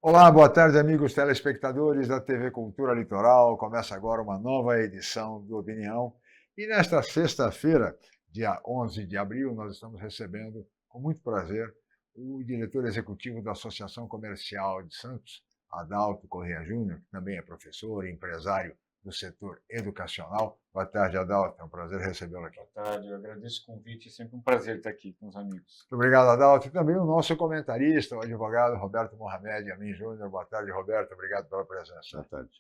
Olá, boa tarde, amigos telespectadores da TV Cultura Litoral. Começa agora uma nova edição do Opinião. E nesta sexta-feira, dia 11 de abril, nós estamos recebendo, com muito prazer, o diretor executivo da Associação Comercial de Santos, Adalto Corrêa Júnior, que também é professor e empresário do setor educacional. Boa tarde, Adalto. É um prazer recebê-lo aqui. Boa tarde, eu agradeço o convite. É sempre um prazer estar aqui com os amigos. Muito obrigado, Adalto. E também o nosso comentarista, o advogado Roberto Mohamed Amin Júnior. Boa tarde, Roberto. Obrigado pela presença. Boa tarde.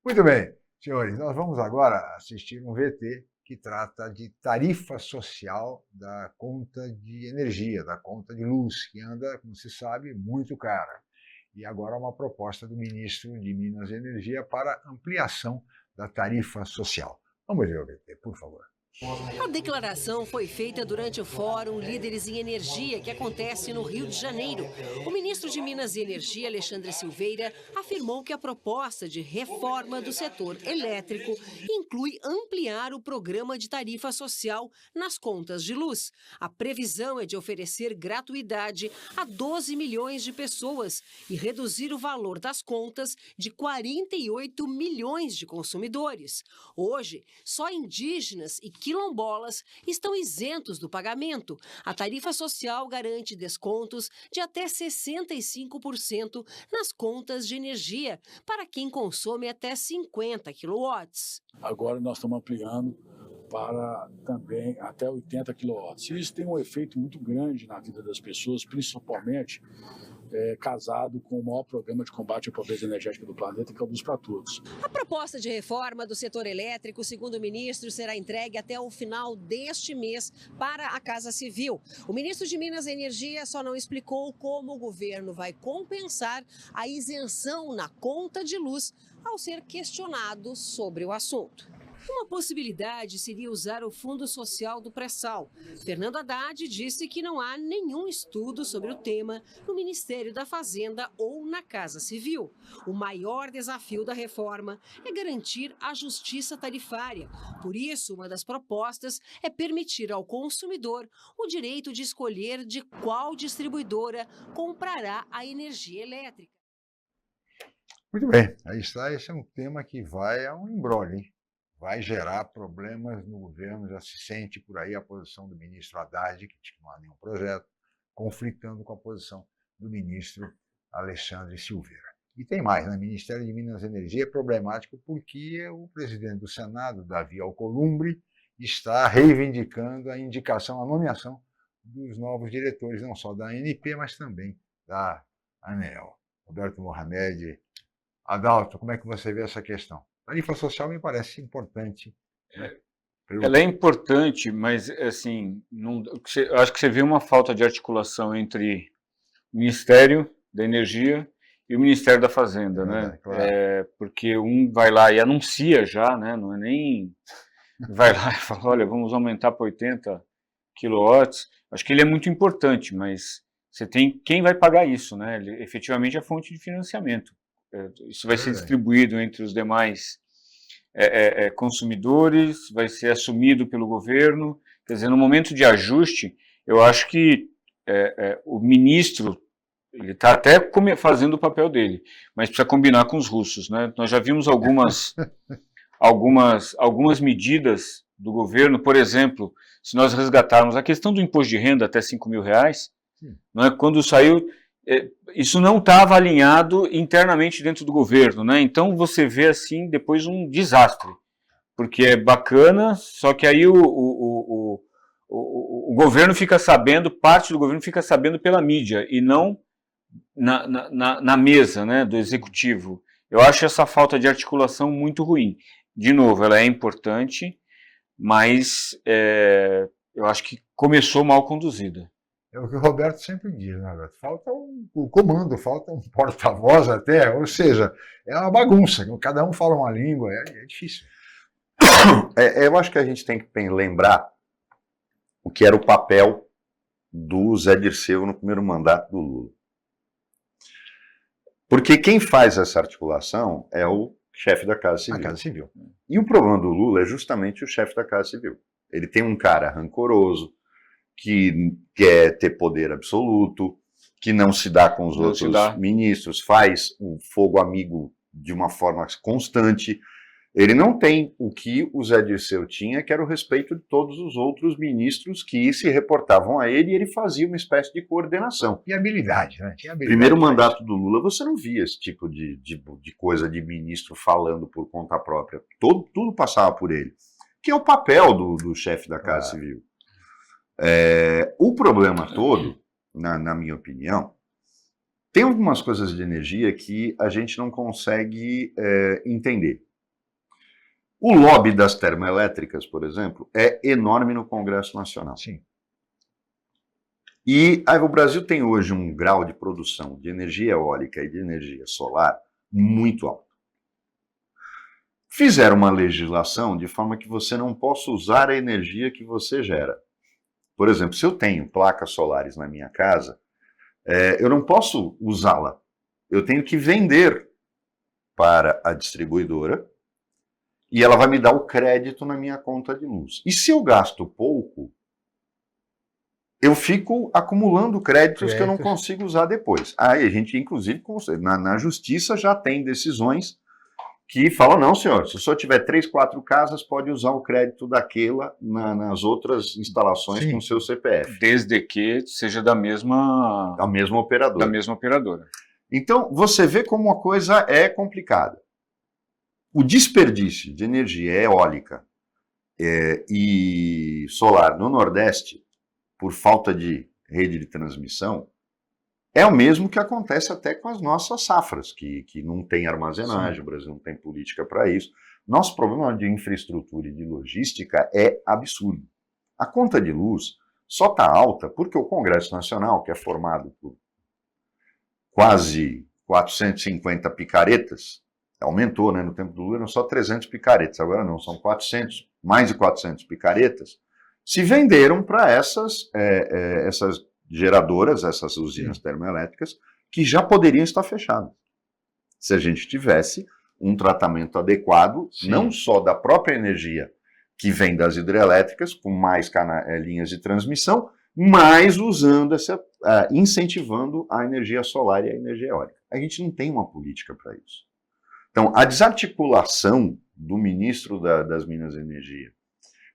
Muito bem, senhores, nós vamos agora assistir um VT que trata de tarifa social da conta de energia, da conta de luz, que anda, como se sabe, muito cara. E agora uma proposta do ministro de Minas e Energia para ampliação da tarifa social. Vamos ver o VT, por favor. A declaração foi feita durante o Fórum Líderes em Energia, que acontece no Rio de Janeiro. O ministro de Minas e Energia, Alexandre Silveira, afirmou que a proposta de reforma do setor elétrico inclui ampliar o programa de tarifa social nas contas de luz. A previsão é de oferecer gratuidade a 12 milhões de pessoas e reduzir o valor das contas de 48 milhões de consumidores. Hoje, só indígenas e quilombolas estão isentos do pagamento. A tarifa social garante descontos de até 65% nas contas de energia para quem consome até 50 quilowatts. Agora nós estamos ampliando para também até 80 quilowatts. Isso tem um efeito muito grande na vida das pessoas, principalmente casado com o maior programa de combate à pobreza energética do planeta, que é o Luz para Todos. A proposta de reforma do setor elétrico, segundo o ministro, será entregue até o final deste mês para a Casa Civil. O ministro de Minas e Energia só não explicou como o governo vai compensar a isenção na conta de luz ao ser questionado sobre o assunto. Uma possibilidade seria usar o Fundo Social do Pré-Sal. Fernando Haddad disse que não há nenhum estudo sobre o tema no Ministério da Fazenda ou na Casa Civil. O maior desafio da reforma é garantir a justiça tarifária. Por isso, uma das propostas é permitir ao consumidor o direito de escolher de qual distribuidora comprará a energia elétrica. Muito bem, aí está. Esse é um tema que vai a um imbróglio, hein? Vai gerar problemas no governo, já se sente por aí a posição do ministro Haddad, que não há nenhum projeto, conflitando com a posição do ministro Alexandre Silveira. E tem mais, né? O Ministério de Minas e Energia é problemático porque o presidente do Senado, Davi Alcolumbre, está reivindicando a indicação, a nomeação dos novos diretores, não só da ANP, mas também da ANEEL. Roberto Mohamed, Adalto, como é que você vê essa questão? A tarifa social me parece importante. Ela é importante, mas assim, eu acho que você vê uma falta de articulação entre o Ministério da Energia e o Ministério da Fazenda, né? Claro. Porque um vai lá e anuncia já, né? Não é nem vai lá e fala, olha, vamos aumentar para 80 quilowatts. Acho que ele é muito importante, mas você tem quem vai pagar isso, né? Ele, efetivamente, é a fonte de financiamento. Isso vai ser distribuído entre os demais consumidores, vai ser assumido pelo governo. Quer dizer, no momento de ajuste, eu acho que o ministro ele está até fazendo o papel dele, mas precisa combinar com os russos, né? Nós já vimos algumas medidas do governo, por exemplo, se nós resgatarmos a questão do imposto de renda até R$5.000, não é? Quando saiu, isso não estava alinhado internamente dentro do governo, né? Então você vê assim depois um desastre, porque é bacana, só que aí o governo fica sabendo, parte do governo fica sabendo pela mídia e não na mesa, né, do executivo. Eu acho essa falta de articulação muito ruim. De novo, ela é importante, mas eu acho que começou mal conduzida. É o que o Roberto sempre diz, né, Roberto? Falta o comando, falta um porta-voz até, ou seja, é uma bagunça, cada um fala uma língua, é difícil. Eu acho que a gente tem que lembrar o que era o papel do Zé Dirceu no primeiro mandato do Lula. Porque quem faz essa articulação é o chefe da Casa Civil. A Casa Civil. E o problema do Lula é justamente o chefe da Casa Civil. Ele tem um cara rancoroso, que quer ter poder absoluto, que não se dá com os Não se outros dá. ministros, faz o fogo amigo de uma forma constante. Ele não tem o que o Zé Dirceu tinha, que era o respeito de todos os outros ministros que se reportavam a ele, e ele fazia uma espécie de coordenação. E habilidade, né? Tinha habilidade Primeiro pra mandato do Lula, você não via esse tipo de coisa de ministro falando por conta própria. Tudo passava por ele, que é o papel do chefe da Casa Civil. O problema todo, na minha opinião, tem algumas coisas de energia que a gente não consegue entender. O lobby das termoelétricas, por exemplo, é enorme no Congresso Nacional. Sim. E o Brasil tem hoje um grau de produção de energia eólica e de energia solar muito alto. Fizeram uma legislação de forma que você não possa usar a energia que você gera. Por exemplo, se eu tenho placas solares na minha casa, eu não posso usá-la. Eu tenho que vender para a distribuidora e ela vai me dar o crédito na minha conta de luz. E se eu gasto pouco, eu fico acumulando créditos que eu não consigo usar depois. Aí a gente, inclusive, na justiça já tem decisões que falam, não, senhor, se o senhor tiver 3, 4 casas, pode usar o crédito daquela nas outras instalações com o seu CPF. Desde que seja da mesma operadora. Então, você vê como a coisa é complicada. O desperdício de energia eólica e solar no Nordeste, por falta de rede de transmissão, é o mesmo que acontece até com as nossas safras, que não tem armazenagem, Sim. O Brasil não tem política para isso. Nosso problema de infraestrutura e de logística é absurdo. A conta de luz só está alta porque o Congresso Nacional, que é formado por quase 450 picaretas, aumentou, né? No tempo do Lula eram só 300 picaretas, agora não, são 400, mais de 400 picaretas, se venderam para essas geradoras, essas usinas termoelétricas, que já poderiam estar fechadas. Se a gente tivesse um tratamento adequado, não só da própria energia que vem das hidrelétricas, com mais linhas de transmissão, mas usando incentivando a energia solar e a energia eólica. A gente não tem uma política para isso. Então, a desarticulação do ministro das Minas e Energia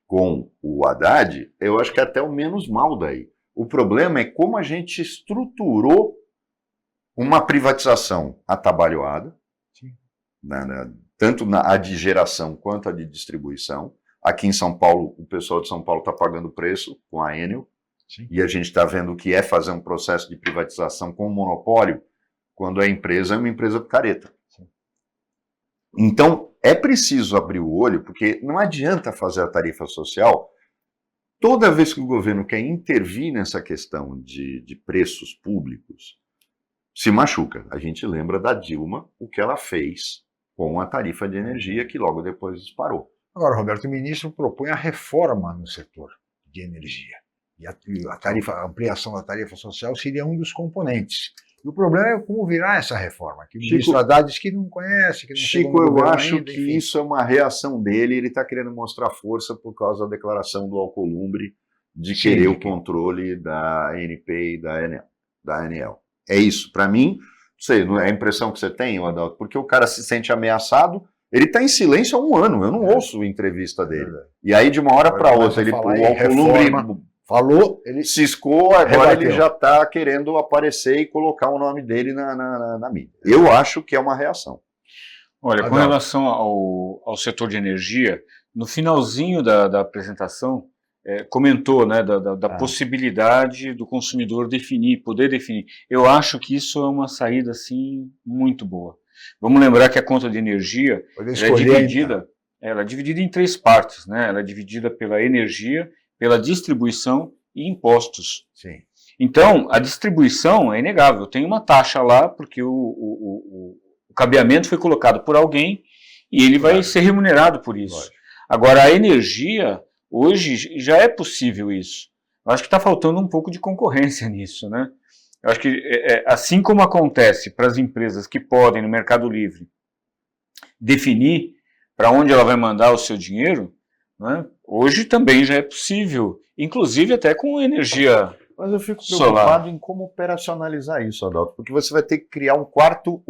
com o Haddad, eu acho que é até o menos mal daí. O problema é como a gente estruturou uma privatização atabalhoada, tanto a de geração quanto a de distribuição. Aqui em São Paulo, o pessoal de São Paulo está pagando preço com a Enel, e a gente está vendo o que é fazer um processo de privatização com monopólio, quando a empresa é uma empresa picareta. Então, é preciso abrir o olho, porque não adianta fazer a tarifa social. Toda vez que o governo quer intervir nessa questão de preços públicos, se machuca. A gente lembra da Dilma, o que ela fez com a tarifa de energia, que logo depois disparou. Agora, Roberto, o ministro propõe a reforma no setor de energia. E a ampliação da tarifa social seria um dos componentes. E o problema é como virar essa reforma, que o ministro Haddad diz que não conhece, que não Chico, eu acho que isso é uma reação dele, ele está querendo mostrar força por causa da declaração do Alcolumbre de querer o controle da ANP e da ANEEL. É isso, para mim, não sei, é a impressão que você tem, Adalto, porque o cara se sente ameaçado, ele está em silêncio há 1 ano, eu não ouço a entrevista dele. E aí, de uma hora para outra, o Alcolumbre falou, ele ciscou, agora ele já está querendo aparecer e colocar o nome dele na mídia. Eu acho que é uma reação. Olha, com relação ao setor de energia, no finalzinho da apresentação, comentou, né, da possibilidade do consumidor poder definir. Eu acho que isso é uma saída, assim, muito boa. Vamos lembrar que a conta de energia ela é dividida em 3 partes, né? Ela é dividida pela energia, pela distribuição e impostos. Sim. Então, a distribuição é inegável. Tem uma taxa lá, porque o cabeamento foi colocado por alguém e ele vai ser remunerado por isso. Lógico. Agora, a energia, hoje, já é possível isso. Eu acho que está faltando um pouco de concorrência nisso, né? Eu acho que, assim como acontece para as empresas que podem, no Mercado Livre, definir para onde ela vai mandar o seu dinheiro, né? Hoje também já é possível, inclusive até com energia Mas eu fico Solar. preocupado em como operacionalizar isso, Adalto, porque você vai ter que criar o quarto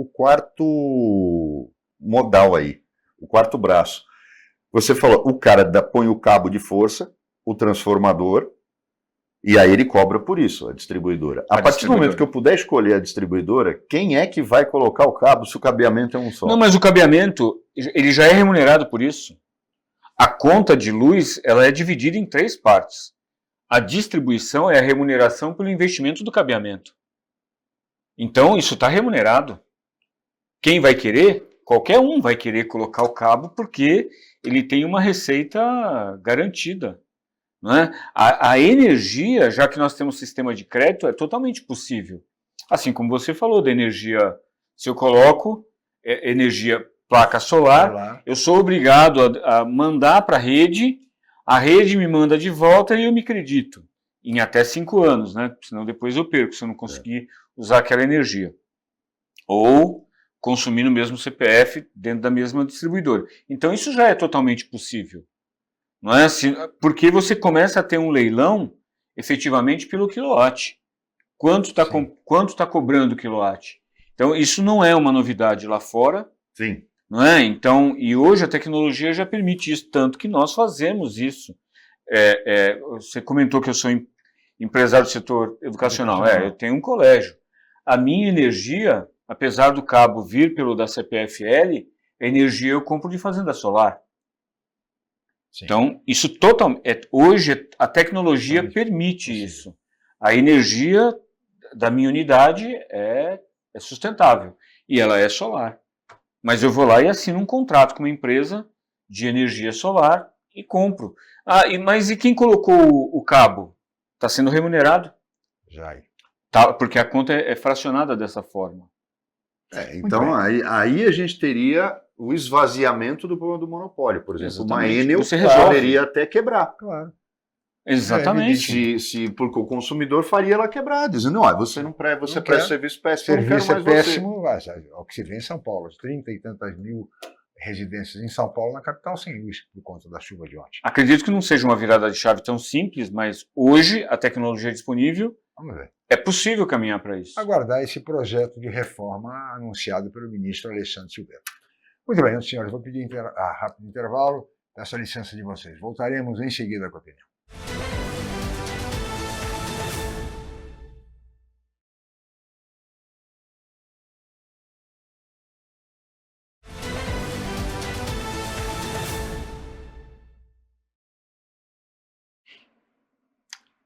modal aí, o quarto braço. Você falou, o cara põe o cabo de força, o transformador, e aí ele cobra por isso, a distribuidora. A partir do momento que eu puder escolher a distribuidora, quem é que vai colocar o cabo se o cabeamento é um só? Não, mas o cabeamento, ele já é remunerado por isso. A conta de luz, ela é dividida em 3 partes. A distribuição é a remuneração pelo investimento do cabeamento. Então, isso está remunerado. Quem vai querer? Qualquer um vai querer colocar o cabo porque ele tem uma receita garantida. Não é? A energia, já que nós temos sistema de crédito, é totalmente possível. Assim como você falou da energia, se eu coloco energia placa solar, eu sou obrigado a mandar para a rede me manda de volta e eu me acredito. Em até 5 anos, né? Senão depois eu perco, se eu não conseguir usar aquela energia. Ou consumir no mesmo CPF dentro da mesma distribuidora. Então isso já é totalmente possível. Não é assim, porque você começa a ter um leilão efetivamente pelo quilowatt. Quanto está cobrando o quilowatt? Então isso não é uma novidade lá fora. Sim. Não é? Então, e hoje a tecnologia já permite isso, tanto que nós fazemos isso. Você comentou que eu sou empresário do setor educacional. Eu tenho um colégio. A minha energia, apesar do cabo vir pelo da CPFL, a energia eu compro de fazenda solar. Sim. Então, isso hoje a tecnologia permite isso. A energia da minha unidade é sustentável e ela é solar. Mas eu vou lá e assino um contrato com uma empresa de energia solar e compro. Mas e quem colocou o cabo? Está sendo remunerado? Já. Tá, porque a conta é fracionada dessa forma. Então, aí a gente teria o esvaziamento do monopólio. Por exemplo, uma Enel poderia até quebrar. Claro. Exatamente. Porque o consumidor faria ela quebrar, dizendo, você não presta serviço péssimo, serviço é péssimo, o que se vê em São Paulo, 30 e tantas mil residências em São Paulo, na capital, sem luz, por conta da chuva de ontem. Acredito que não seja uma virada de chave tão simples, mas hoje a tecnologia é disponível. Vamos ver. É possível caminhar para isso. Aguardar esse projeto de reforma anunciado pelo ministro Alexandre Silveira. Muito bem, senhores, vou pedir rápido intervalo, peço a licença de vocês. Voltaremos em seguida com a opinião.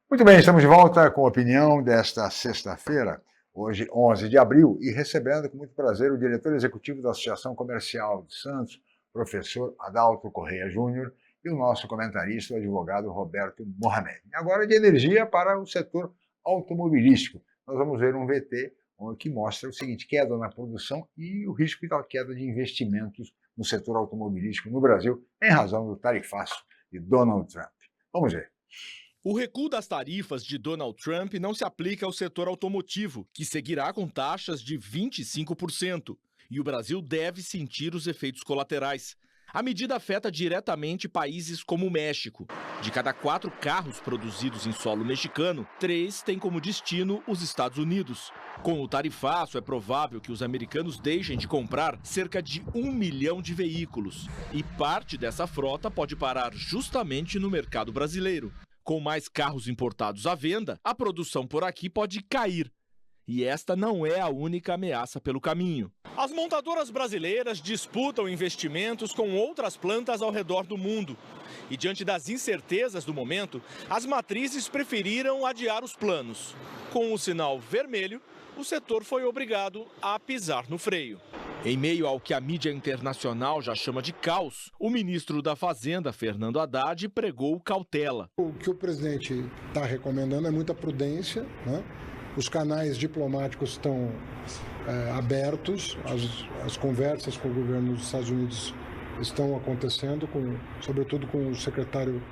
Muito bem, estamos de volta com a opinião desta sexta-feira, hoje 11 de abril, e recebendo com muito prazer o diretor executivo da Associação Comercial de Santos, professor Adalto Correia Júnior, e o nosso comentarista, o advogado Roberto Mohamed. Agora de energia para o setor automobilístico. Nós vamos ver um VT que mostra o seguinte, queda na produção e o risco da queda de investimentos no setor automobilístico no Brasil, em razão do tarifaço de Donald Trump. Vamos ver. O recuo das tarifas de Donald Trump não se aplica ao setor automotivo, que seguirá com taxas de 25%. E o Brasil deve sentir os efeitos colaterais. A medida afeta diretamente países como o México. De cada 4 carros produzidos em solo mexicano, 3 têm como destino os Estados Unidos. Com o tarifaço, é provável que os americanos deixem de comprar cerca de 1 milhão de veículos. E parte dessa frota pode parar justamente no mercado brasileiro. Com mais carros importados à venda, a produção por aqui pode cair. E esta não é a única ameaça pelo caminho. As montadoras brasileiras disputam investimentos com outras plantas ao redor do mundo. E diante das incertezas do momento, as matrizes preferiram adiar os planos. Com o sinal vermelho, o setor foi obrigado a pisar no freio. Em meio ao que a mídia internacional já chama de caos, o ministro da Fazenda, Fernando Haddad, pregou cautela. O que o presidente está recomendando é muita prudência, né? Os canais diplomáticos estão abertos, as conversas com o governo dos Estados Unidos estão acontecendo, sobretudo com o secretário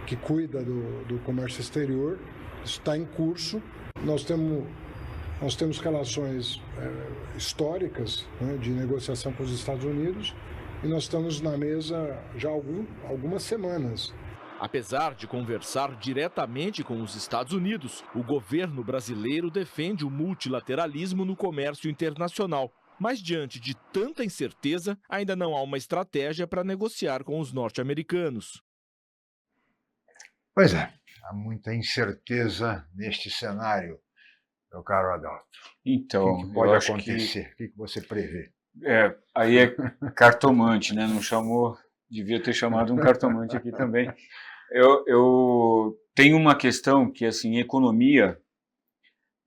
que cuida do comércio exterior. Isso está em curso. Nós temos relações históricas, né, de negociação com os Estados Unidos e nós estamos na mesa já há algumas semanas. Apesar de conversar diretamente com os Estados Unidos, o governo brasileiro defende o multilateralismo no comércio internacional. Mas, diante de tanta incerteza, ainda não há uma estratégia para negociar com os norte-americanos. Pois é, há muita incerteza neste cenário, meu caro Adalto. Então, O que pode eu acho acontecer? O que você prevê? aí é cartomante, né? Não chamou, devia ter chamado um cartomante aqui também. Eu tenho uma questão que, assim, em economia,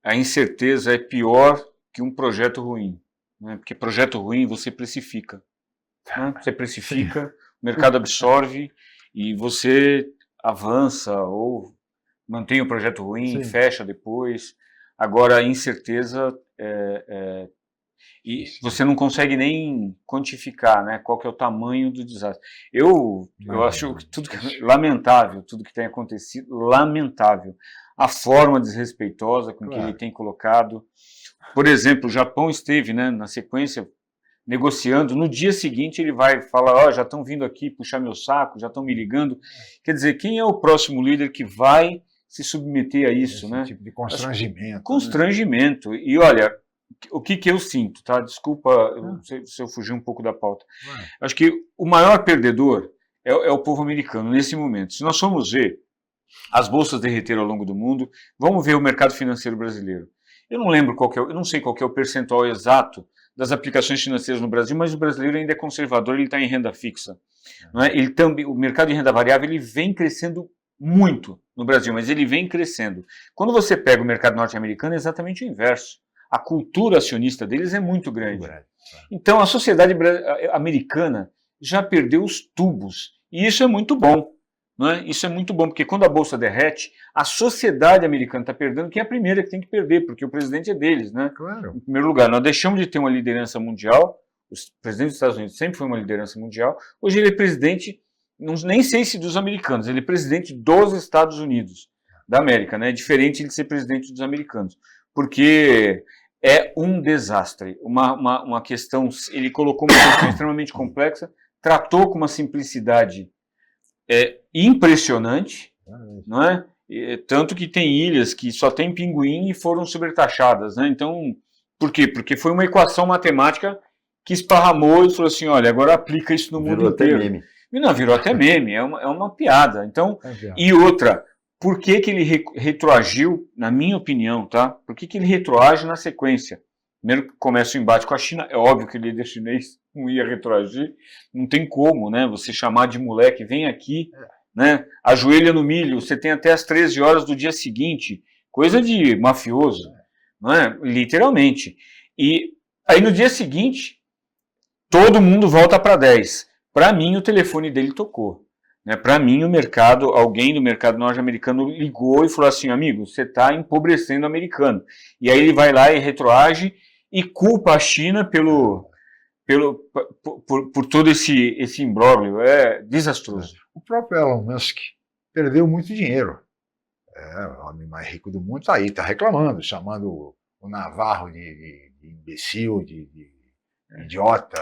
a incerteza é pior que um projeto ruim, né? Porque projeto ruim você precifica, né? Você precifica, o mercado absorve e você avança ou mantém o projeto ruim, Sim. fecha depois. Agora, a incerteza e você não consegue nem quantificar, né, qual que é o tamanho do desastre. Eu acho que lamentável, tudo que tem acontecido, lamentável. A forma desrespeitosa com que ele tem colocado. Por exemplo, o Japão esteve, né, na sequência, negociando. No dia seguinte ele vai falar, já estão vindo aqui puxar meu saco, já estão me ligando. Quer dizer, quem é o próximo líder que vai se submeter a isso, né? Tipo de constrangimento. Constrangimento. Né? E olha, o que eu sinto, tá? Desculpa se eu fugir um pouco da pauta. Acho que o maior perdedor é o povo americano nesse momento. Se nós formos ver, as bolsas derreteram ao longo do mundo, vamos ver o mercado financeiro brasileiro. Eu não lembro eu não sei qual que é o percentual exato das aplicações financeiras no Brasil, mas o brasileiro ainda é conservador, ele está em renda fixa. Não é? Ele também, o mercado de renda variável ele vem crescendo muito no Brasil, mas ele vem crescendo. Quando você pega o mercado norte-americano, é exatamente o inverso. A cultura acionista deles é muito grande. Então, a sociedade americana já perdeu os tubos. E isso é muito bom. Não é? Isso é muito bom, porque quando a bolsa derrete, a sociedade americana está perdendo, que é a primeira que tem que perder, porque o presidente é deles. Né? Claro. Em primeiro lugar, nós deixamos de ter uma liderança mundial. O presidente dos Estados Unidos sempre foi uma liderança mundial. Hoje ele é presidente, nem sei se dos americanos, ele é presidente dos Estados Unidos da América. Né? É diferente de ser presidente dos americanos, porque é um desastre. Uma questão, ele colocou uma questão extremamente complexa, tratou com uma simplicidade impressionante, não é? Tanto que tem ilhas que só tem pinguim e foram sobretaxadas, né? Então, por quê? Porque foi uma equação matemática que esparramou e falou assim, olha, agora aplica isso no mundo inteiro. Virou até meme. Não, virou até meme, é uma piada. Então, e outra, por que ele retroagiu, na minha opinião, tá? Por que ele retroage na sequência? Primeiro começa o embate com a China, é óbvio que o líder chinês não ia retroagir, não tem como, né? Você chamar de moleque, vem aqui, né? Ajoelha no milho, você tem até as 13 horas do dia seguinte, coisa de mafioso, não é? Literalmente. E aí no dia seguinte, todo mundo volta para 10. Para mim, o telefone dele tocou. Né? Para mim, alguém do mercado norte-americano ligou e falou assim, amigo, você está empobrecendo o americano. E aí ele vai lá e retroage e culpa a China por todo esse imbróglio. É desastroso. O próprio Elon Musk perdeu muito dinheiro. O homem mais rico do mundo está aí, está reclamando, chamando o Navarro de imbecil, de idiota.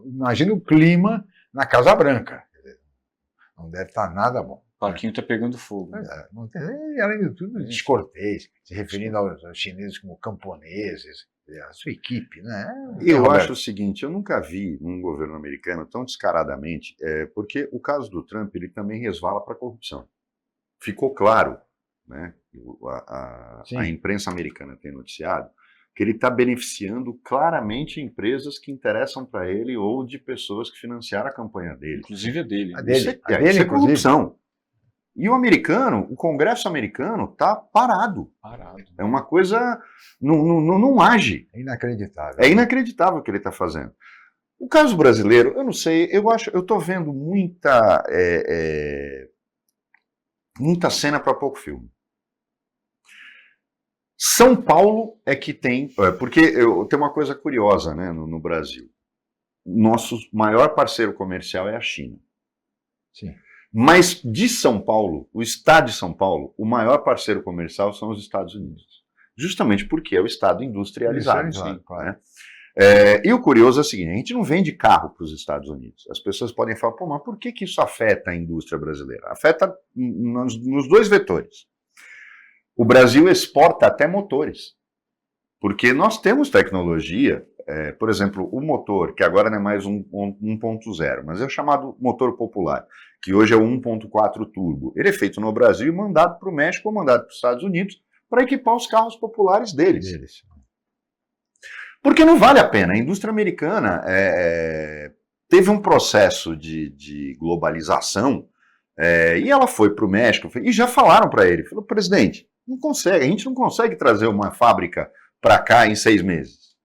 Imagina o clima na Casa Branca. Não deve estar nada bom. O parquinho está pegando fogo. Além de tudo, descortês, se referindo aos chineses como camponeses, a sua equipe, né? Eu acho o seguinte, eu nunca vi um governo americano tão descaradamente, porque o caso do Trump, ele também resvala para a corrupção. Ficou claro, né? A imprensa americana tem noticiado que ele está beneficiando claramente empresas que interessam para ele ou de pessoas que financiaram a campanha dele. Inclusive a dele. Isso é corrupção. E o americano, o Congresso americano está parado. É uma coisa, não age. É inacreditável. É inacreditável o que ele está fazendo. O caso brasileiro, eu não sei, eu estou vendo muita cena para pouco filme. São Paulo é que tem, porque tem uma coisa curiosa, né, no Brasil. Nosso maior parceiro comercial é a China. Sim. Mas de São Paulo, o estado de São Paulo, o maior parceiro comercial são os Estados Unidos. Justamente porque é o estado industrializado. Sim, claro. Né? E o curioso é o seguinte, a gente não vende carro para os Estados Unidos. As pessoas podem falar, pô, mas por que isso afeta a indústria brasileira? Afeta nos dois vetores. O Brasil exporta até motores, porque nós temos tecnologia, por exemplo, o motor, que agora não é mais 1.0, mas é o chamado motor popular, que hoje é o 1.4 turbo. Ele é feito no Brasil e mandado para o México ou mandado para os Estados Unidos para equipar os carros populares deles. Porque não vale a pena. A indústria americana teve um processo de globalização e ela foi para o México e já falaram para ele, falou, presidente, não consegue, a gente não consegue trazer uma fábrica para cá em 6 meses.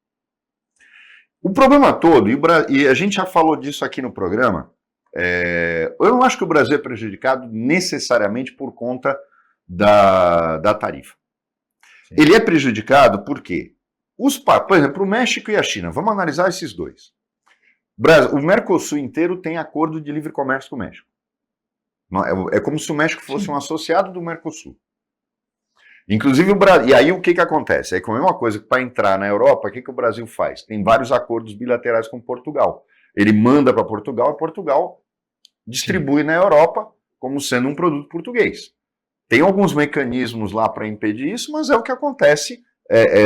O problema todo, e a gente já falou disso aqui no programa, eu não acho que o Brasil é prejudicado necessariamente por conta da tarifa. Sim. Ele é prejudicado por quê? Por exemplo, o México e a China, vamos analisar esses dois. O Mercosul inteiro tem acordo de livre comércio com o México. É como se o México fosse um associado do Mercosul. Inclusive, e aí o que acontece? É a mesma coisa que para entrar na Europa, o que o Brasil faz? Tem vários acordos bilaterais com Portugal. Ele manda para Portugal e Portugal distribui na Europa como sendo um produto português. Tem alguns mecanismos lá para impedir isso, mas é o que acontece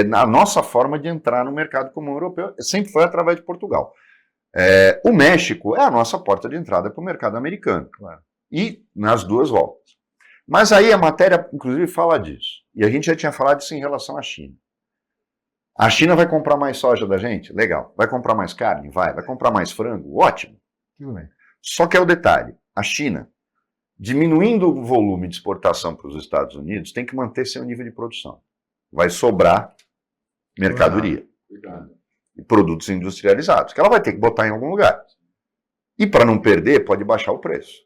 na nossa forma de entrar no mercado comum europeu, sempre foi através de Portugal. O México é a nossa porta de entrada para o mercado americano, claro. E nas duas voltas. Mas aí a matéria, inclusive, fala disso. E a gente já tinha falado disso em relação à China. A China vai comprar mais soja da gente? Legal. Vai comprar mais carne? Vai comprar mais frango? Ótimo. Tudo bem. Só que é o detalhe. A China, diminuindo o volume de exportação para os Estados Unidos, tem que manter seu nível de produção. Vai sobrar mercadoria. E produtos industrializados, que ela vai ter que botar em algum lugar. E para não perder, pode baixar o preço.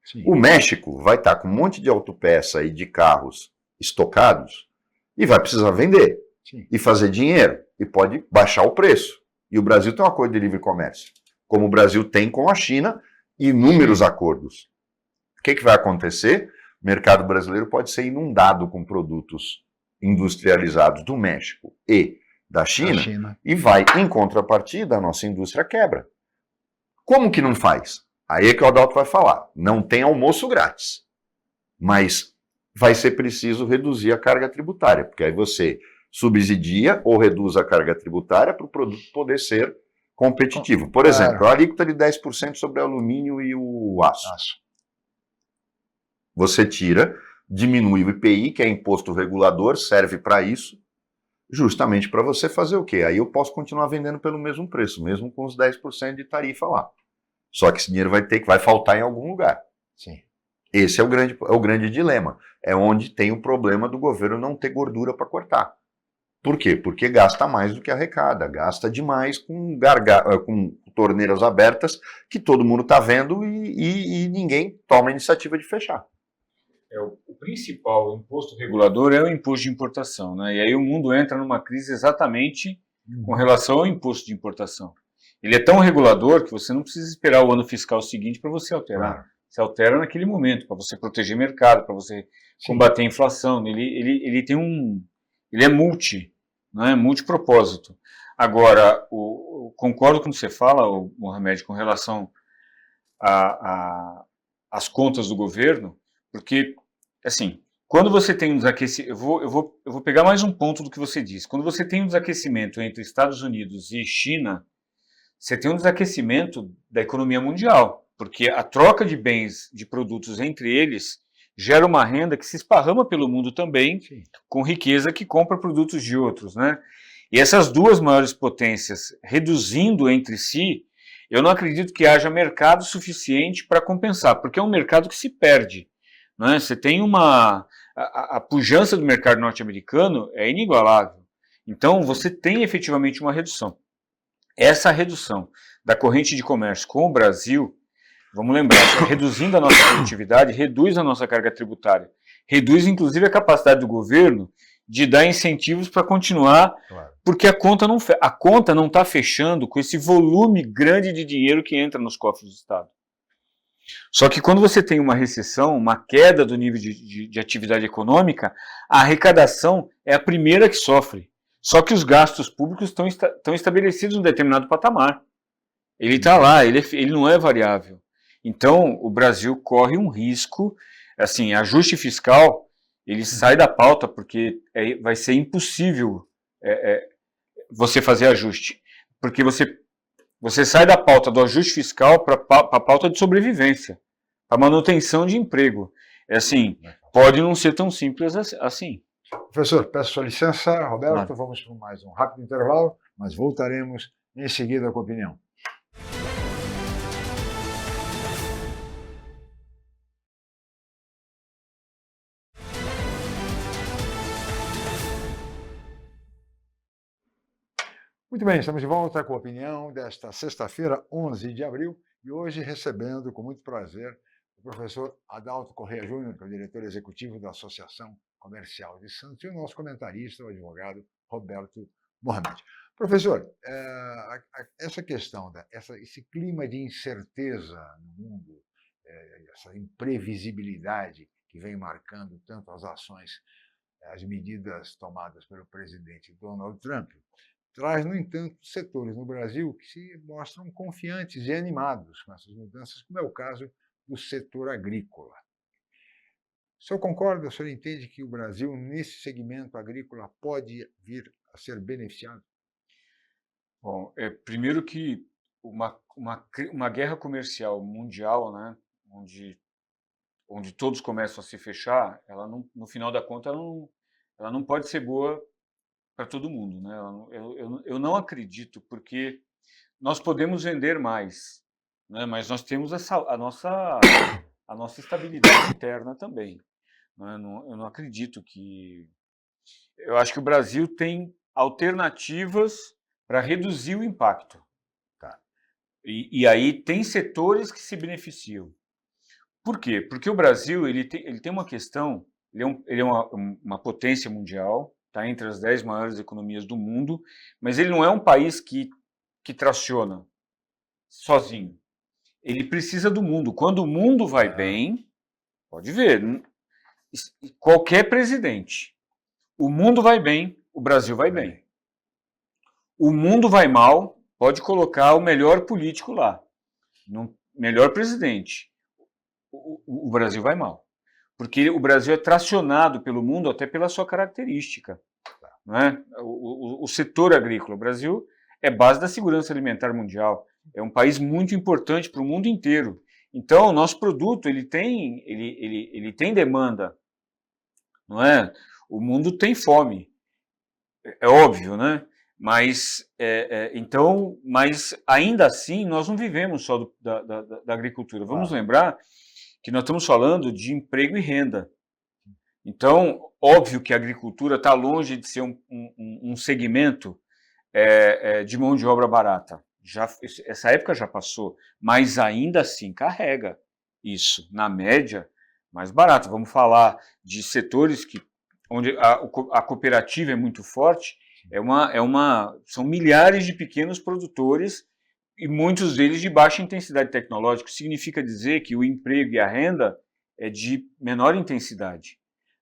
Sim. O México vai estar com um monte de autopeça e de carros estocados e vai precisar vender. Sim. E fazer dinheiro. E pode baixar o preço. E o Brasil tem um acordo de livre comércio, como o Brasil tem com a China, inúmeros acordos. O que vai acontecer? O mercado brasileiro pode ser inundado com produtos industrializados do México e da China. E vai, em contrapartida, a nossa indústria quebra. Como que não faz? Aí é que o Adalto vai falar. Não tem almoço grátis. Mas vai ser preciso reduzir a carga tributária, porque aí você subsidia ou reduz a carga tributária para o produto poder ser competitivo. Por exemplo, a alíquota de 10% sobre o alumínio e o aço. Você tira, diminui o IPI, que é imposto regulador, serve para isso, justamente para você fazer o quê? Aí eu posso continuar vendendo pelo mesmo preço, mesmo com os 10% de tarifa lá. Só que esse dinheiro vai faltar em algum lugar. Sim. Esse é o grande dilema. É onde tem o problema do governo não ter gordura para cortar. Por quê? Porque gasta mais do que arrecada, gasta demais com torneiras abertas que todo mundo está vendo e ninguém toma a iniciativa de fechar. O principal imposto regulador é o imposto de importação, né? E aí o mundo entra numa crise exatamente com relação ao imposto de importação. Ele é tão regulador que você não precisa esperar o ano fiscal seguinte para você alterar. Você altera naquele momento, para você proteger o mercado, para você combater a inflação. Ele é multipropósito. Agora, concordo com o que você fala, Mohamed, com relação às contas do governo, porque, assim, quando você tem um desaquecimento, eu vou pegar mais um ponto do que você disse. Quando você tem um desaquecimento entre Estados Unidos e China, você tem um desaquecimento da economia mundial, porque a troca de bens, de produtos entre eles, gera uma renda que se esparrama pelo mundo também, sim, com riqueza que compra produtos de outros, né? E essas duas maiores potências reduzindo entre si, eu não acredito que haja mercado suficiente para compensar, porque é um mercado que se perde, né? Você tem a pujança do mercado norte-americano é inigualável. Então, você tem efetivamente uma redução. Essa redução da corrente de comércio com o Brasil, vamos lembrar, reduzindo a nossa produtividade, reduz a nossa carga tributária, reduz inclusive a capacidade do governo de dar incentivos para continuar, claro, porque a conta não está fechando com esse volume grande de dinheiro que entra nos cofres do Estado. Só que quando você tem uma recessão, uma queda do nível de atividade econômica, a arrecadação é a primeira que sofre. Só que os gastos públicos estão estabelecidos em um determinado patamar. Ele está lá, ele não é variável. Então, o Brasil corre um risco, assim, ajuste fiscal, ele sai da pauta porque vai ser impossível você fazer ajuste. Porque você sai da pauta do ajuste fiscal para a pauta de sobrevivência, para manutenção de emprego. É assim, pode não ser tão simples assim. Professor, peço sua licença, Roberto, vamos para mais um rápido intervalo, mas voltaremos em seguida com a opinião. Muito bem, estamos de volta com a opinião desta sexta-feira, 11 de abril, e hoje recebendo com muito prazer o professor Adalto Corrêa Júnior, que é o diretor executivo da Associação Comercial de Santos, e o nosso comentarista, o advogado Roberto Mohamed. Professor, essa questão, esse clima de incerteza no mundo, essa imprevisibilidade que vem marcando tanto as ações, as medidas tomadas pelo presidente Donald Trump, traz, no entanto, setores no Brasil que se mostram confiantes e animados com essas mudanças, como é o caso do setor agrícola. O senhor concorda, o senhor entende que o Brasil, nesse segmento agrícola, pode vir a ser beneficiado? Bom, primeiro que uma guerra comercial mundial, né, onde todos começam a se fechar, ela não, no final da conta, ela não pode ser boa para todo mundo, né? Eu não acredito, porque nós podemos vender mais, né? Mas nós temos a nossa estabilidade interna também. Né? Eu não acredito que... Eu acho que o Brasil tem alternativas para reduzir o impacto. Tá? E aí tem setores que se beneficiam. Por quê? Porque o Brasil ele tem uma questão, ele é uma potência mundial, está entre as 10 maiores economias do mundo, mas ele não é um país que traciona sozinho. Ele precisa do mundo. Quando o mundo vai bem, pode ver, qualquer presidente, o mundo vai bem, o Brasil vai bem. O mundo vai mal, pode colocar o melhor político lá, melhor presidente, o Brasil vai mal. Porque o Brasil é tracionado pelo mundo até pela sua característica. Né? O setor agrícola, o Brasil é base da segurança alimentar mundial, é um país muito importante para o mundo inteiro. Então, o nosso produto ele tem demanda, não é? O mundo tem fome, é óbvio, né? Mas, mas ainda assim nós não vivemos só da agricultura. Vamos lembrar que nós estamos falando de emprego e renda. Então, óbvio que a agricultura está longe de ser um segmento de mão de obra barata. Essa época já passou, mas ainda assim carrega isso, na média, mais barato. Vamos falar de setores onde a cooperativa é muito forte, são milhares de pequenos produtores e muitos deles de baixa intensidade tecnológica. Significa dizer que o emprego e a renda é de menor intensidade.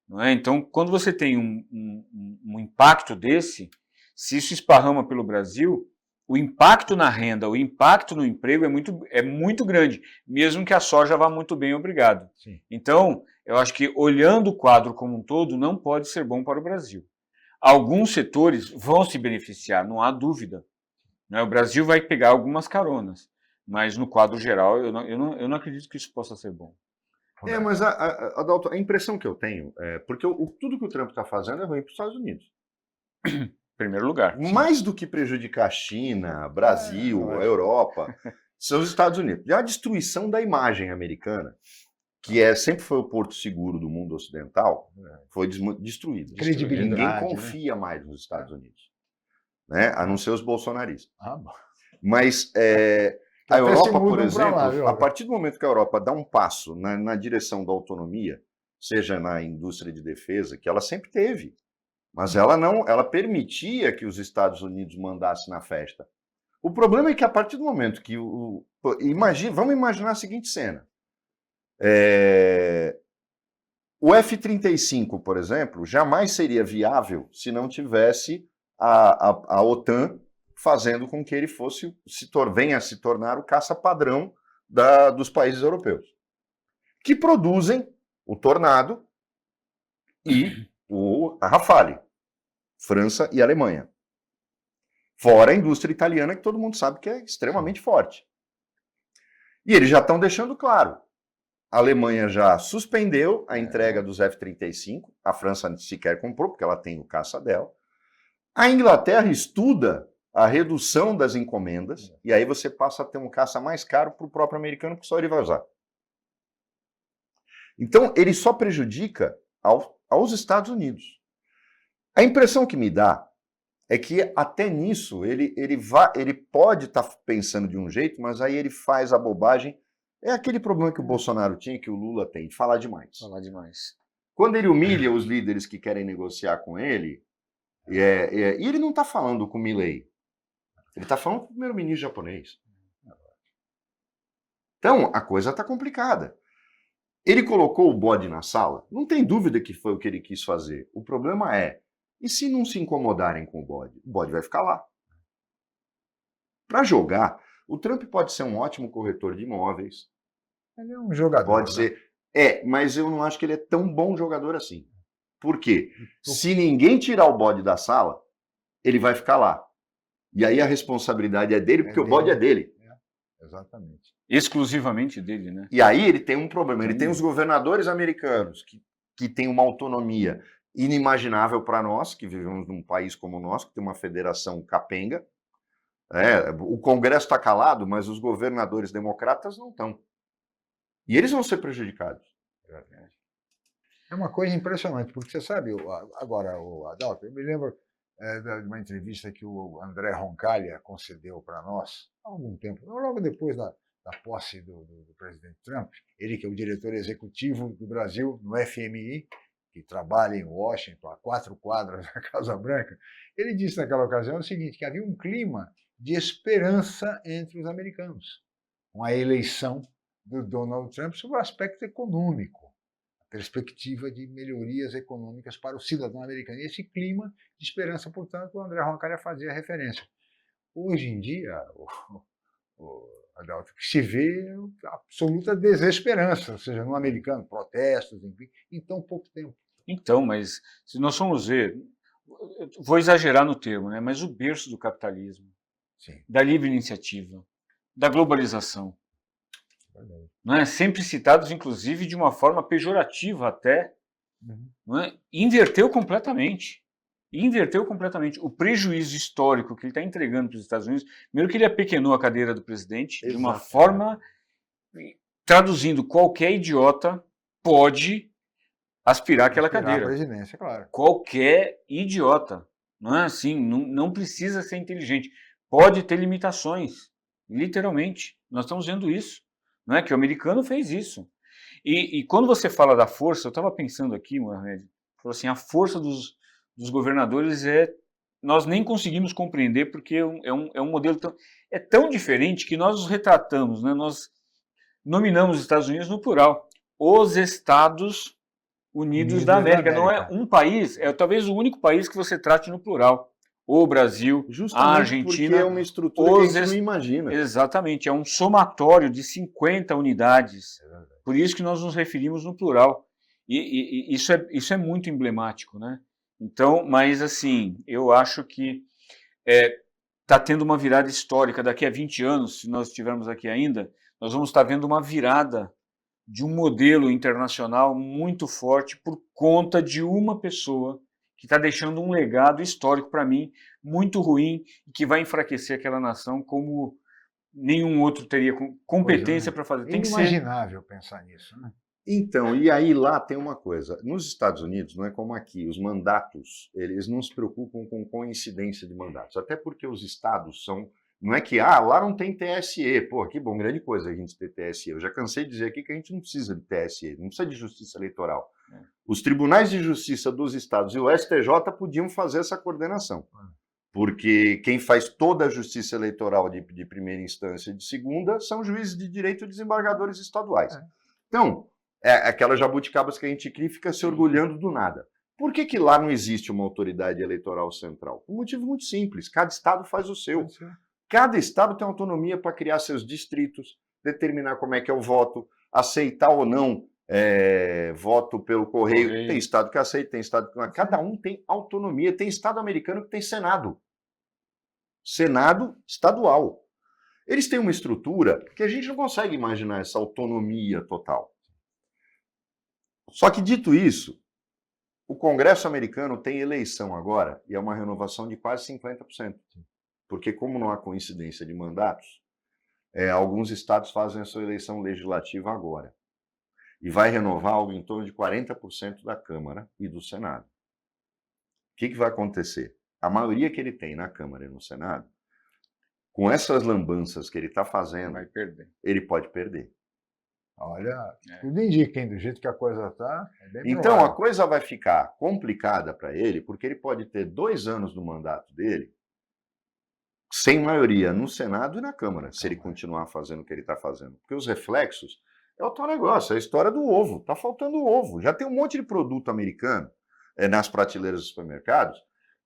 Não é? Então, quando você tem um impacto desse, se isso esparrama pelo Brasil, o impacto na renda, o impacto no emprego é muito grande, mesmo que a soja vá muito bem, obrigado. Sim. Então, eu acho que olhando o quadro como um todo, não pode ser bom para o Brasil. Alguns setores vão se beneficiar, não há dúvida. Né? O Brasil vai pegar algumas caronas, mas no quadro geral, eu não acredito que isso possa ser bom. Mas, Adalto, a impressão que eu tenho porque tudo que o Trump está fazendo é ruim para os Estados Unidos. Primeiro lugar. Mais do que prejudicar a China, Brasil, a Europa, são os Estados Unidos. E a destruição da imagem americana, que sempre foi o porto seguro do mundo ocidental, foi destruída. Ninguém confia mais nos Estados Unidos, né? A não ser os bolsonaristas. Mas a Europa, por exemplo, a partir do momento que a Europa dá um passo na direção da autonomia, seja na indústria de defesa, que ela sempre teve, mas ela permitia que os Estados Unidos mandassem na festa. O problema é que a partir do momento que vamos imaginar a seguinte cena. O F-35, por exemplo, jamais seria viável se não tivesse a OTAN, fazendo com que ele venha a se tornar o caça-padrão dos países europeus, que produzem o Tornado e a Rafale, França e Alemanha. Fora a indústria italiana, que todo mundo sabe que é extremamente forte. E eles já estão deixando claro. A Alemanha já suspendeu a entrega dos F-35, a França sequer comprou, porque ela tem o caça dela. A Inglaterra estuda a redução das encomendas, e aí você passa a ter um caça mais caro para o próprio americano, porque só ele vai usar. Então, ele só prejudica aos Estados Unidos. A impressão que me dá é que até nisso ele pode estar pensando de um jeito, mas aí ele faz a bobagem. É aquele problema que o Bolsonaro tinha, que o Lula tem, de falar demais. Falar demais. Quando ele humilha os líderes que querem negociar com ele, e ele não está falando com o Milley, ele está falando com o primeiro-ministro japonês. Então, a coisa está complicada. Ele colocou o bode na sala? Não tem dúvida que foi o que ele quis fazer. O problema é, e se não se incomodarem com o bode vai ficar lá. Para jogar, o Trump pode ser um ótimo corretor de imóveis. Ele é um jogador. Pode ser. Mas eu não acho que ele é tão bom jogador assim. Por quê? Se ninguém tirar o bode da sala, ele vai ficar lá. E aí a responsabilidade é dele, porque o bode é dele. Exatamente. Exclusivamente dele, né? E aí ele tem um problema. Ele tem os governadores americanos que têm uma autonomia inimaginável para nós, que vivemos num país como o nosso, que tem uma federação capenga. O Congresso está calado, mas os governadores democratas não estão. E eles vão ser prejudicados. É uma coisa impressionante, porque você sabe, agora, Adalto, eu me lembro de uma entrevista que o André Roncalha concedeu para nós há algum tempo, logo depois da posse do presidente Trump, ele que é o diretor executivo do Brasil no FMI, que trabalha em Washington, a 4 quadras da Casa Branca. Ele disse naquela ocasião o seguinte, que havia um clima de esperança entre os americanos, com a eleição do Donald Trump sobre o aspecto econômico, a perspectiva de melhorias econômicas para o cidadão americano. E esse clima de esperança, portanto, o André Roncalha fazia referência. Hoje em dia, Adalto, que se vê absoluta desesperança, ou seja, no americano, protestos, enfim, em tão pouco tempo. Então, mas se nós formos ver, vou exagerar no termo, né? Mas o berço do capitalismo, Sim. Da livre iniciativa, da globalização, não é? Sempre citados, inclusive, de uma forma pejorativa até, não é? Inverteu completamente. O prejuízo histórico que ele está entregando para os Estados Unidos, primeiro que ele apequenou a cadeira do presidente, de uma forma, traduzindo, qualquer idiota pode aspirar aquela cadeira. A presidência, claro. Qualquer idiota. Não é assim, não precisa ser inteligente. Pode ter limitações, literalmente. Nós estamos vendo isso. Não é que o americano fez isso. E quando você fala da força, eu estava pensando aqui, Mohamed, falou assim, a força dos governadores nós nem conseguimos compreender, porque é um modelo tão diferente que nós os retratamos, né? Nós nominamos os Estados Unidos no plural. Os Estados Unidos da América. Não é um país, é talvez o único país que você trate no plural. O Brasil, justamente a Argentina. Porque é uma estrutura que a gente não imagina. Exatamente, é um somatório de 50 unidades. Por isso que nós nos referimos no plural. E isso é muito emblemático, né? Então, mas assim, eu acho que está tendo uma virada histórica. Daqui a 20 anos, se nós estivermos aqui ainda, nós vamos estar vendo uma virada de um modelo internacional muito forte por conta de uma pessoa que está deixando um legado histórico para mim muito ruim e que vai enfraquecer aquela nação como nenhum outro teria competência para fazer. É inimaginável pensar nisso, né? Então, e aí lá tem uma coisa. Nos Estados Unidos, não é como aqui, os mandatos, eles não se preocupam com coincidência de mandatos, até porque os estados são... Não é que, lá não tem TSE, pô, que bom, grande coisa a gente ter TSE. Eu já cansei de dizer aqui que a gente não precisa de TSE, não precisa de justiça eleitoral. Os tribunais de justiça dos estados e o STJ podiam fazer essa coordenação, porque quem faz toda a justiça eleitoral de primeira instância e de segunda são juízes de direito e desembargadores estaduais. Então, aquela jabuticabas que a gente cria e fica se orgulhando do nada. Por que lá não existe uma autoridade eleitoral central? Por um motivo muito simples, cada estado faz o seu. Cada estado tem autonomia para criar seus distritos, determinar como é que é o voto, aceitar ou não voto pelo correio. Tem estado que aceita, tem estado que não. Cada um tem autonomia. Tem estado americano que tem Senado. Senado estadual. Eles têm uma estrutura que a gente não consegue imaginar essa autonomia total. Só que, dito isso, o Congresso americano tem eleição agora e é uma renovação de quase 50%. Porque, como não há coincidência de mandatos, alguns estados fazem a sua eleição legislativa agora. E vai renovar algo em torno de 40% da Câmara e do Senado. O que vai acontecer? A maioria que ele tem na Câmara e no Senado, com essas lambanças que ele está fazendo, vai perder. Ele pode perder. Olha, tudo indica, hein, do jeito que a coisa está. Então, a coisa vai ficar complicada para ele, porque ele pode ter 2 anos do mandato dele sem maioria no Senado e na Câmara, se ele continuar fazendo o que ele está fazendo. Porque os reflexos é o tal negócio, é a história do ovo. Está faltando o ovo. Já tem um monte de produto americano nas prateleiras dos supermercados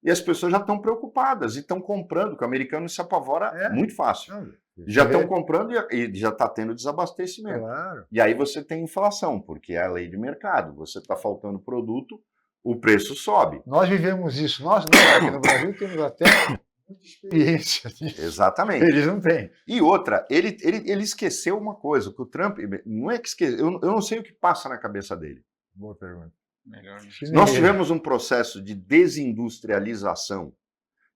e as pessoas já estão preocupadas e estão comprando, porque o americano se apavora muito fácil. Já estão comprando e já está tendo desabastecimento. Claro. E aí você tem inflação, porque é a lei de mercado. Você está faltando produto, o preço sobe. Nós vivemos isso. Nós aqui no Brasil temos até muita experiência disso. Exatamente. Eles não têm. E outra, ele esqueceu uma coisa, que o Trump, não é que esqueceu, eu não sei o que passa na cabeça dele. Boa pergunta. Melhor. Nós tivemos um processo de desindustrialização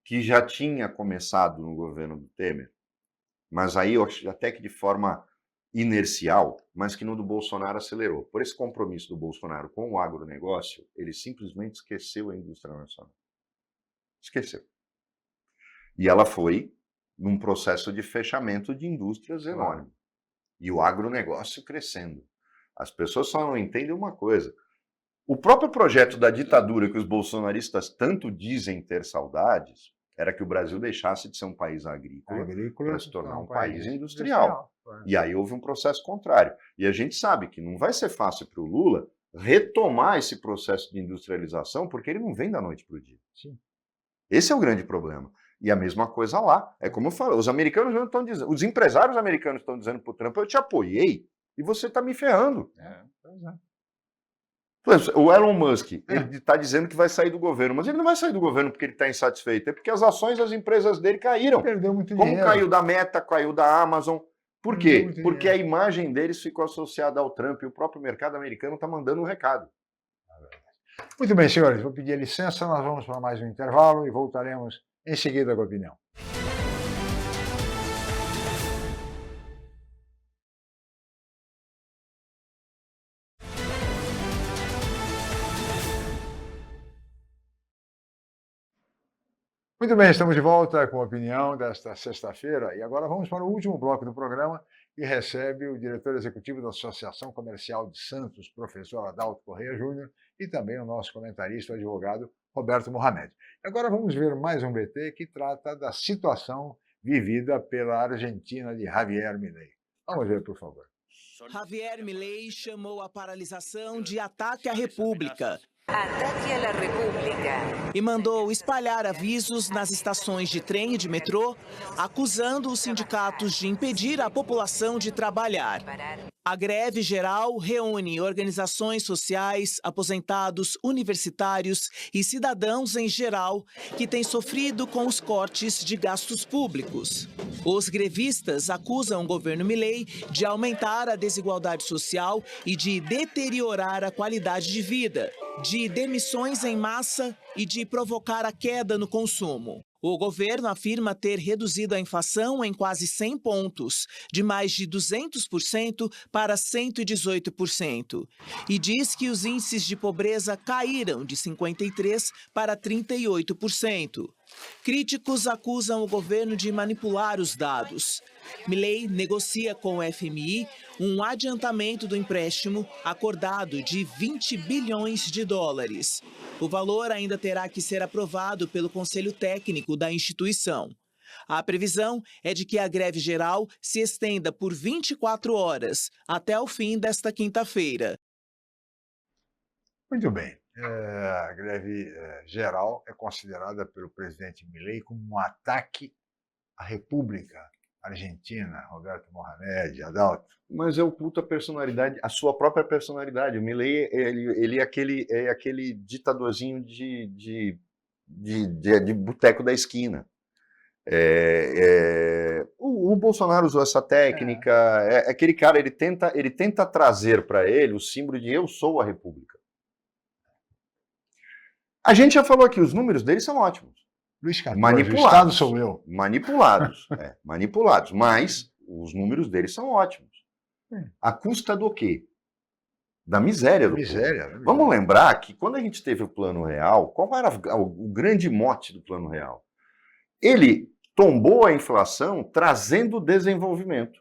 que já tinha começado no governo do Temer, mas aí eu acho até que de forma inercial, mas que no do Bolsonaro acelerou. Por esse compromisso do Bolsonaro com o agronegócio, ele simplesmente esqueceu a indústria nacional. Esqueceu. E ela foi num processo de fechamento de indústrias enorme. E o agronegócio crescendo. As pessoas só não entendem uma coisa. O próprio projeto da ditadura que os bolsonaristas tanto dizem ter saudades era que o Brasil deixasse de ser um país agrícola para se tornar um país industrial. E aí houve um processo contrário. E a gente sabe que não vai ser fácil para o Lula retomar esse processo de industrialização, porque ele não vem da noite para o dia. Sim. Esse é o grande problema. E a mesma coisa lá. É como eu falo, os americanos não estão dizendo, os empresários americanos estão dizendo para o Trump, eu te apoiei e você está me ferrando. O Elon Musk, ele está dizendo que vai sair do governo, mas ele não vai sair do governo porque ele está insatisfeito, é porque as ações das empresas dele caíram. Perdeu muito Como dinheiro. caiu da Meta, caiu da Amazon. Por quê? Porque a imagem deles ficou associada ao Trump e o próprio mercado americano está mandando um recado. Muito bem, senhores, vou pedir licença, nós vamos para mais um intervalo e voltaremos em seguida com a opinião. Muito bem, estamos de volta com a opinião desta sexta-feira e agora vamos para o último bloco do programa que recebe o diretor executivo da Associação Comercial de Santos, professor Adalto Correia Júnior, e também o nosso comentarista, o advogado Roberto Mohamed. Agora vamos ver mais um BT que trata da situação vivida pela Argentina de Javier Milei. Vamos ver, por favor. Javier Milei chamou a paralisação de ataque à República. Ataque à República. E mandou espalhar avisos nas estações de trem e de metrô, acusando os sindicatos de impedir a população de trabalhar. A greve geral reúne organizações sociais, aposentados, universitários e cidadãos em geral que têm sofrido com os cortes de gastos públicos. Os grevistas acusam o governo Milei de aumentar a desigualdade social e de deteriorar a qualidade de vida, de demissões em massa e de provocar a queda no consumo. O governo afirma ter reduzido a inflação em quase 100 pontos, de mais de 200% para 118%, e diz que os índices de pobreza caíram de 53% para 38%. Críticos acusam o governo de manipular os dados. Milei negocia com o FMI um adiantamento do empréstimo acordado de 20 bilhões de dólares. O valor ainda terá que ser aprovado pelo Conselho Técnico da instituição. A previsão é de que a greve geral se estenda por 24 horas, até o fim desta quinta-feira. Muito bem. A greve geral é considerada pelo presidente Milei como um ataque à República Argentina, Roberto Mohamed, Adalto. Mas é oculta a personalidade, a sua própria personalidade. O Milei, ele é aquele ditadorzinho de boteco da esquina. O Bolsonaro usou essa técnica, aquele cara, ele tenta trazer para ele o símbolo de eu sou a República. A gente já falou aqui, os números dele são ótimos. Luiz XIV, Manipulados. o Estado sou eu. Manipulados, mas os números dele são ótimos. A custa do quê? Da miséria do povo. Vamos lembrar que quando a gente teve o Plano Real, qual era o grande mote do Plano Real? Ele tombou a inflação trazendo desenvolvimento.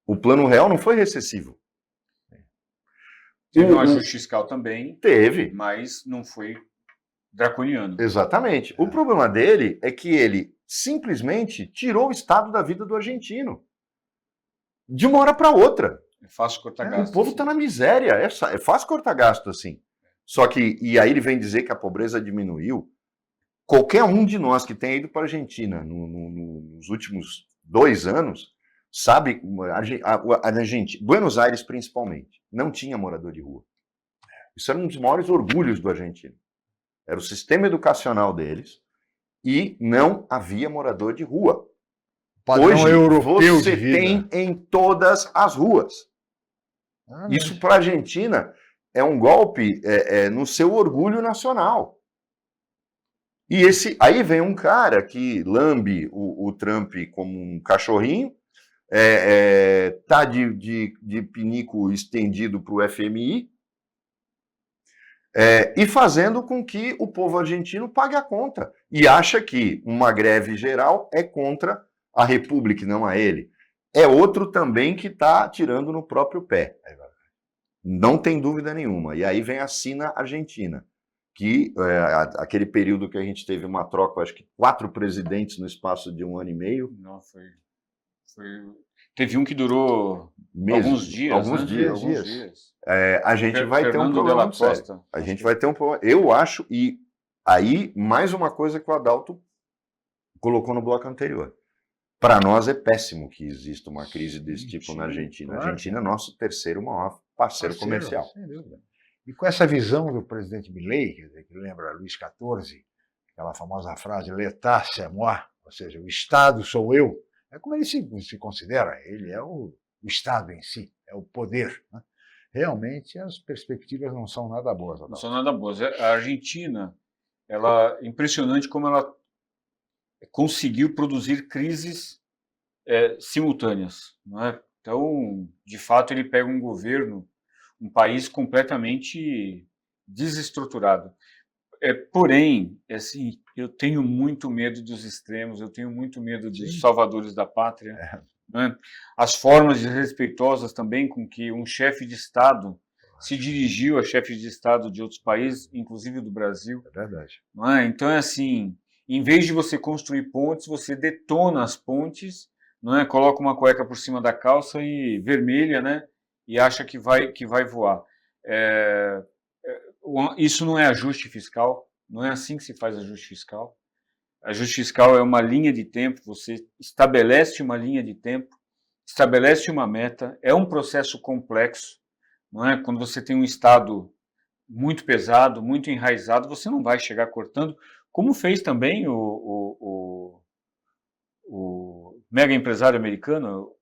O Plano Real não foi recessivo. Teve um ajuste fiscal também. Teve. Mas não foi draconiano. Exatamente. O problema dele é que ele simplesmente tirou o estado da vida do argentino. De uma hora para outra. É fácil cortar gasto. O povo está na miséria. É fácil cortar gasto assim. Só que, e aí ele vem dizer que a pobreza diminuiu. Qualquer um de nós que tenha ido para a Argentina nos últimos 2 anos, sabe, Buenos Aires principalmente, não tinha morador de rua. Isso era um dos maiores orgulhos do argentino. Era o sistema educacional deles e não havia morador de rua. Hoje você tem em todas as ruas. Isso para a Argentina é um golpe no seu orgulho nacional. E aí vem um cara que lambe o Trump como um cachorrinho, tá de pinico estendido para o FMI, e fazendo com que o povo argentino pague a conta. E acha que uma greve geral é contra a República, não a ele. É outro também que está tirando no próprio pé. Não tem dúvida nenhuma. E aí vem a Sina Argentina, que aquele período que a gente teve uma troca, acho que 4 presidentes no espaço de 1 ano e meio. Não, teve um que durou alguns dias. Alguns dias. A gente vai ter um problema sério. A gente vai ter um problema. Eu acho, e aí mais uma coisa que o Adalto colocou no bloco anterior. Para nós é péssimo que exista uma crise desse tipo na Argentina. A Argentina é nosso terceiro maior parceiro comercial. Sem dúvida. E com essa visão do presidente Milei, que lembra Luís XIV, aquela famosa frase, l'État c'est moi, ou seja, o Estado sou eu, é como ele se considera, ele é o Estado em si, é o poder. Né? Realmente as perspectivas não são nada boas. Não são nada boas. A Argentina, é impressionante como ela conseguiu produzir crises simultâneas. Não é? Então, de fato, ele pega um governo, um país completamente desestruturado. Porém, assim, eu tenho muito medo dos extremos, eu tenho muito medo dos salvadores da pátria. Né? As formas desrespeitosas também com que um chefe de Estado se dirigiu a chefes de Estado de outros países, inclusive do Brasil. É verdade. Não é? Então, é assim, em vez de você construir pontes, você detona as pontes, não é? Coloca uma cueca por cima da calça e vermelha, né? E acha que vai voar. Isso não é ajuste fiscal, não é assim que se faz ajuste fiscal. Ajuste fiscal é uma linha de tempo, você estabelece uma linha de tempo, estabelece uma meta, é um processo complexo, não é? Quando você tem um Estado muito pesado, muito enraizado, você não vai chegar cortando, como fez também o mega empresário americano,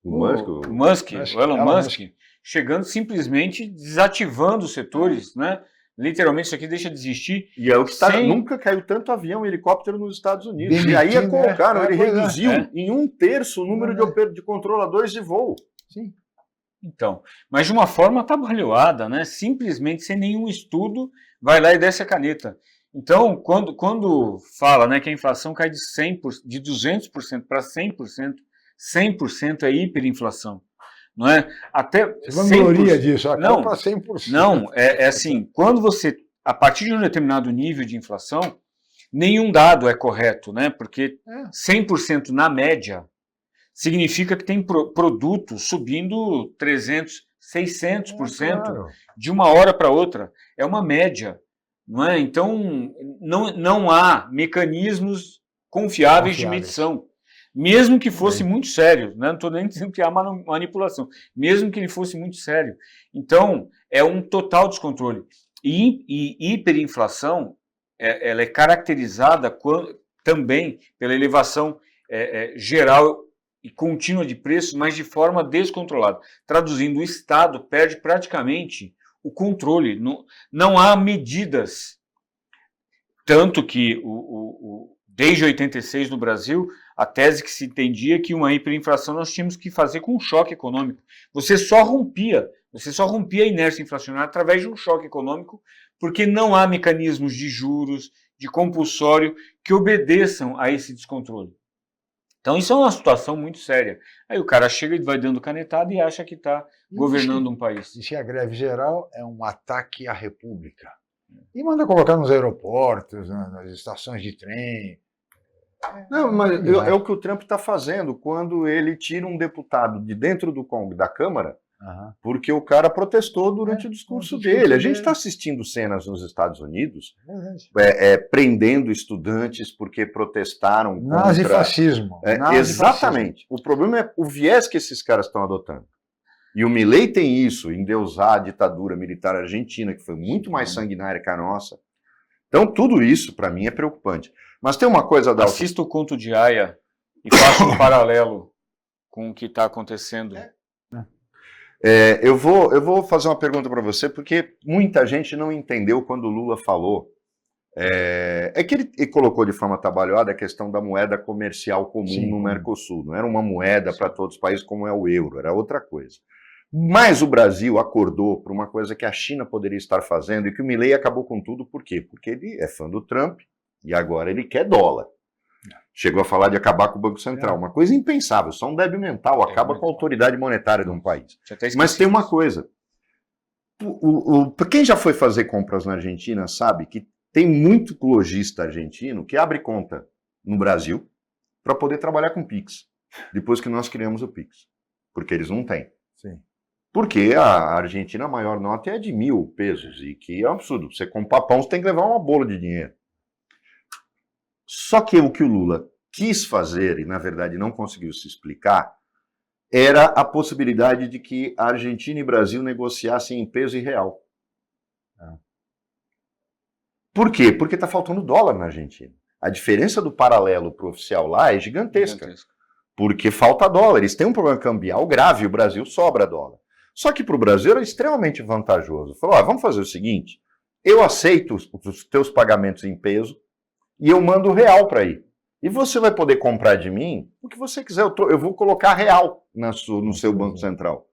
o Elon Musk, chegando simplesmente desativando os setores, né? Literalmente isso aqui deixa de existir. E é o que nunca caiu tanto avião, helicóptero nos Estados Unidos. E aí colocaram, ele reduziu em 1/3 o número de controladores de voo. Sim. Então, mas de uma forma atabalhoada, né? Simplesmente sem nenhum estudo, vai lá e desce a caneta. Então, quando fala, né, que a inflação cai de 200% para 100%, 100% é hiperinflação. Não é? Até você vangloria disso, não, para 100%. Não, é assim, quando você, a partir de um determinado nível de inflação, nenhum dado é correto, né? Porque 100% na média significa que tem produtos subindo 300, 600% Claro. de uma hora para outra. É uma média. Não é? Então, não há mecanismos confiáveis de medição. Mesmo que fosse muito sério, né? Não estou nem dizendo que há manipulação, mesmo que ele fosse muito sério. Então, é um total descontrole. E hiperinflação, ela é caracterizada também pela elevação geral e contínua de preços, mas de forma descontrolada. Traduzindo, o Estado perde praticamente o controle. Não há medidas. Tanto que, desde 86 no Brasil, a tese que se entendia que uma hiperinflação nós tínhamos que fazer com um choque econômico. Você só rompia a inércia inflacionária através de um choque econômico, porque não há mecanismos de juros, de compulsório, que obedeçam a esse descontrole. Então isso é uma situação muito séria. Aí o cara chega e vai dando canetada e acha que está governando um país. E se a greve geral é um ataque à República? E manda colocar nos aeroportos, nas estações de trem. Não, mas é o que o Trump está fazendo quando ele tira um deputado de dentro da Câmara, porque o cara protestou durante o discurso dele. A gente está assistindo cenas nos Estados Unidos prendendo estudantes porque protestaram contra... Nazifascismo. Exatamente. O problema é o viés que esses caras estão adotando. E o Milei tem isso, endeusar a ditadura militar argentina, que foi muito mais sanguinária que a nossa. Então, tudo isso, para mim, é preocupante. Mas tem uma coisa da... Assista o Conto de Aya e faça um paralelo com o que está acontecendo. Eu vou fazer uma pergunta para você, porque muita gente não entendeu quando o Lula falou. Que ele colocou de forma atabalhoada a questão da moeda comercial comum no Mercosul. Não era uma moeda para todos os países como é o euro, era outra coisa. Mas o Brasil acordou para uma coisa que a China poderia estar fazendo e que o Milei acabou com tudo. Por quê? Porque ele é fã do Trump e agora ele quer dólar. Chegou a falar de acabar com o Banco Central. Uma coisa impensável, só um débil mental, acaba com a autoridade monetária de um país. Mas tem uma coisa. Quem já foi fazer compras na Argentina sabe que tem muito lojista argentino que abre conta no Brasil para poder trabalhar com Pix, depois que nós criamos o Pix. Porque eles não têm. Sim. Porque a Argentina, a maior nota é de 1.000 pesos, e que é um absurdo. Você comprar pão, você tem que levar uma bola de dinheiro. Só que o que o Lula quis fazer, e na verdade não conseguiu se explicar, era a possibilidade de que a Argentina e o Brasil negociassem em peso e real. Por quê? Porque está faltando dólar na Argentina. A diferença do paralelo para o oficial lá é gigantesca. Porque falta dólar. Eles têm um problema cambial grave, o Brasil sobra dólar. Só que para o Brasil era extremamente vantajoso. Falou, vamos fazer o seguinte, eu aceito os teus pagamentos em peso e eu mando real para aí. E você vai poder comprar de mim o que você quiser. Eu vou colocar real no seu Banco Central.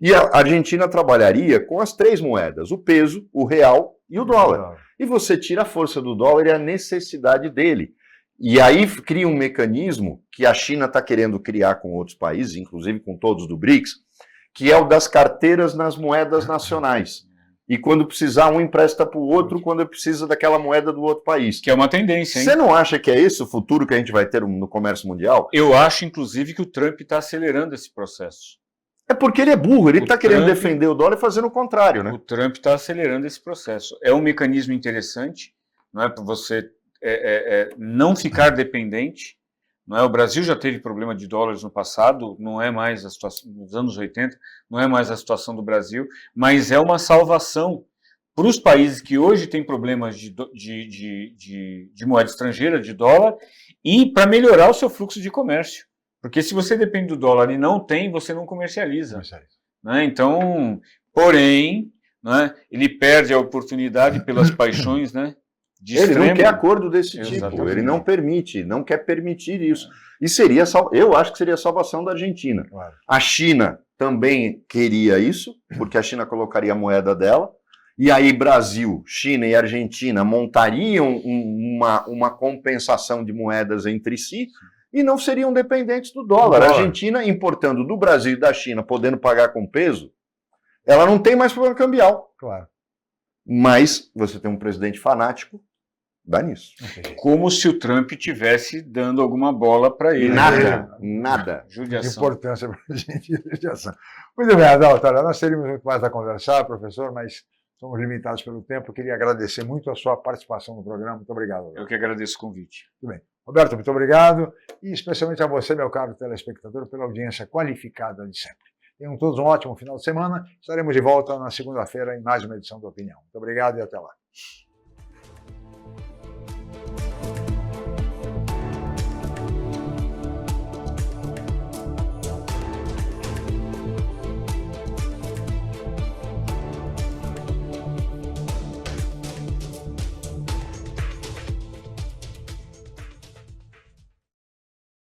E a Argentina trabalharia com as três moedas, o peso, o real e o dólar. E você tira a força do dólar e a necessidade dele. E aí cria um mecanismo que a China está querendo criar com outros países, inclusive com todos do BRICS, que é o das carteiras nas moedas nacionais. E quando precisar, um empresta para o outro quando precisa daquela moeda do outro país. Que é uma tendência, hein? Você não acha que é esse o futuro que a gente vai ter no comércio mundial? Eu acho, inclusive, que o Trump está acelerando esse processo. É porque ele é burro, ele está querendo defender o dólar e fazendo o contrário, né? O Trump está acelerando esse processo. É um mecanismo interessante, não é para você não ficar dependente. Não é? O Brasil já teve problema de dólares no passado, não é mais a situação nos anos 80, não é mais a situação do Brasil, mas é uma salvação para os países que hoje têm problemas de moeda estrangeira, de dólar, e para melhorar o seu fluxo de comércio. Porque se você depende do dólar e não tem, você não comercializa. Né? Então, porém, né, ele perde a oportunidade pelas paixões, né? Ele não quer acordo desse tipo, ele não quer permitir isso. E eu acho que seria a salvação da Argentina. Claro. A China também queria isso, porque a China colocaria a moeda dela, e aí Brasil, China e Argentina montariam uma compensação de moedas entre si, e não seriam dependentes do dólar. A Argentina importando do Brasil e da China, podendo pagar com peso, ela não tem mais problema cambial. Claro. Mas você tem um presidente fanático, Dá nisso. Como se o Trump tivesse dando alguma bola para ele. Nada. De Judiação. importância para a gente. Judiação. Muito bem, Adalto, olha, nós teríamos muito mais a conversar, professor, mas somos limitados pelo tempo. Eu queria agradecer muito a sua participação no programa. Muito obrigado, Adalto. Eu que agradeço o convite. Muito bem. Roberto, muito obrigado. E especialmente a você, meu caro telespectador, pela audiência qualificada de sempre. Tenham todos um ótimo final de semana. Estaremos de volta na segunda-feira em mais uma edição do Opinião. Muito obrigado e até lá.